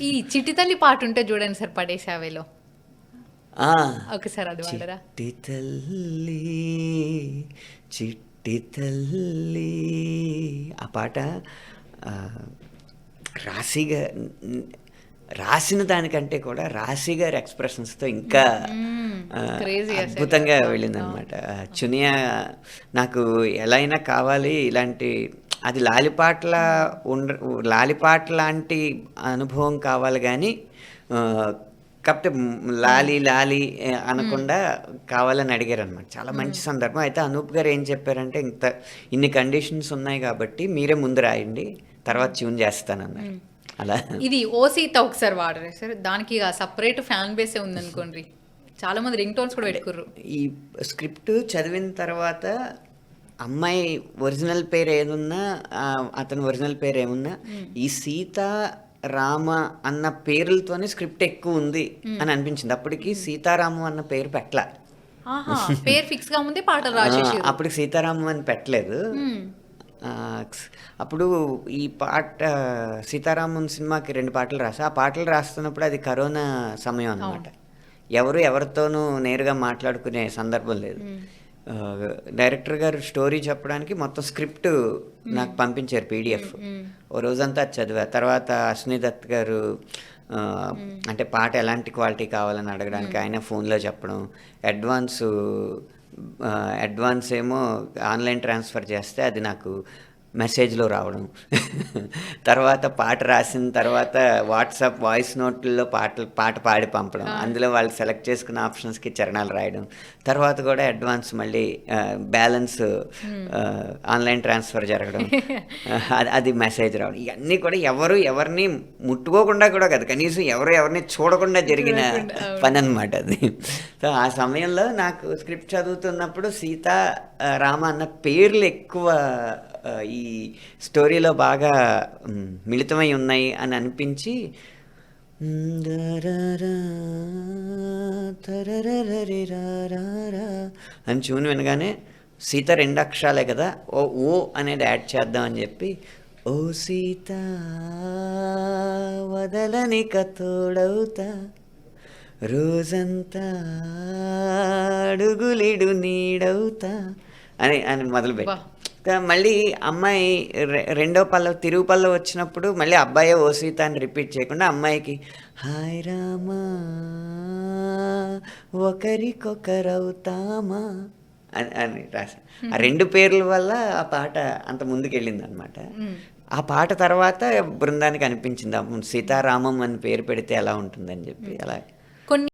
ఈ చిట్టి తల్లి పాట ఉంటే చూడండి సార్ పడేసావేలో ఆ, ఒకసారి అది వాడరా. చిట్టి తల్లి చిట్టి తల్లి ఆ పాట ఆ, రాశిగా రాసిన దానికంటే కూడా రాశి గారి ఎక్స్ప్రెషన్స్తో ఇంకా క్రేజీ అసలు. అద్భుతంగా వెళ్ళిందనమాట. చునియా నాకు ఎలా అయినా కావాలి ఇలాంటి, అది లాలిపాట్ల లాలిపాట లాంటి అనుభవం కావాలి కానీ కాకపోతే లాలి లాలి అనకుండా కావాలని అడిగారు అనమాట. చాలా మంచి సందర్భం. అయితే అనూప్ గారు ఏం చెప్పారంటే, ఇన్ని కండిషన్స్ ఉన్నాయి కాబట్టి మీరే ముందు రాయండి, తర్వాత ట్యూన్ చేస్తానన్నారు. అలా ఇది ఓ సీత ఒకసారి వాడరా సార్, దానికి సపరేట్ ఫ్యాన్ బేసే ఉందనుకోండి, చాలా మంది రింగ్ టోన్స్ కూడా పెట్టుకుర్రు. ఈ స్క్రిప్ట్ చదివిన తర్వాత అమ్మాయి ఒరిజినల్ పేరు ఏదున్నా అతని ఒరిజినల్ పేరు ఏమున్నా ఈ సీత రామ అన్న పేర్లతోనే స్క్రిప్ట్ ఎక్కువ ఉంది అని అనిపించింది. అప్పటికి సీతారాము అన్న పేరు పెట్టలా, పేరు ఫిక్స్ గా ఉంది, పాటలు రాసేసి అప్పటికి సీతారాము అని పెట్టలేదు. అప్పుడు ఈ పాట సీతారామన్ సినిమాకి 2 పాటలు రాసా. ఆ పాటలు రాస్తున్నప్పుడు అది కరోనా సమయం అన్నమాట. ఎవరితోనూ నేరుగా మాట్లాడుకునే సందర్భం లేదు. డైరెక్టర్ గారు స్టోరీ చెప్పడానికి మొత్తం స్క్రిప్ట్ నాకు పంపించారు PDF. ఓ రోజంతా అది చదివా. తర్వాత అశ్విని దత్ గారు అంటే పాట ఎలాంటి క్వాలిటీ కావాలని అడగడానికి ఆయన ఫోన్లో చెప్పడం, అడ్వాన్స్ ఏమో ఆన్లైన్ ట్రాన్స్ఫర్ చేస్తే అది నాకు మెసేజ్లో రావడం, తర్వాత పాట రాసిన తర్వాత వాట్సాప్ వాయిస్ నోట్లలో పాట పాడి పంపడం, అందులో వాళ్ళు సెలెక్ట్ చేసుకున్న ఆప్షన్స్కి చరణాలు రాయడం, తర్వాత కూడా అడ్వాన్స్ మళ్ళీ బ్యాలెన్స్ ఆన్లైన్ ట్రాన్స్ఫర్ జరగడం, అది మెసేజ్ రావడం, ఇవన్నీ కూడా ఎవరిని ముట్టుకోకుండా కూడా కదా, కనీసం ఎవరిని చూడకుండా జరిగిన పని అనమాట అది. సో ఆ సమయంలో నాకు స్క్రిప్ట్ చదువుతున్నప్పుడు సీత రామ అన్న పేర్లు ఎక్కువ ఈ స్టోరీలో బాగా మిళితమై ఉన్నాయి అని అనిపించి అని ట్యూన్ వినగానే సీత 2 అక్షరాలే కదా, ఓ అనేది యాడ్ చేద్దాం అని చెప్పి ఓ సీత వదలనిక తోడవుతా రోజంతా అడుగులిడు నీడవుతా అని మొదలుపెట్టి, మళ్ళీ అమ్మాయి రెండో పల్లవి తిరుగు పల్లవి వచ్చినప్పుడు మళ్ళీ అబ్బాయి ఓ సీత అని రిపీట్ చేయకుండా అమ్మాయికి హాయ్ రామా ఒకరికొకరవుతామా అని రాసా. ఆ 2 పేర్ల వల్ల ఆ పాట అంత ముందుకెళ్ళింది అనమాట. ఆ పాట తర్వాత బృందానికి అనిపించింది సీతారామం అని పేరు పెడితే ఎలా ఉంటుందని చెప్పి అలా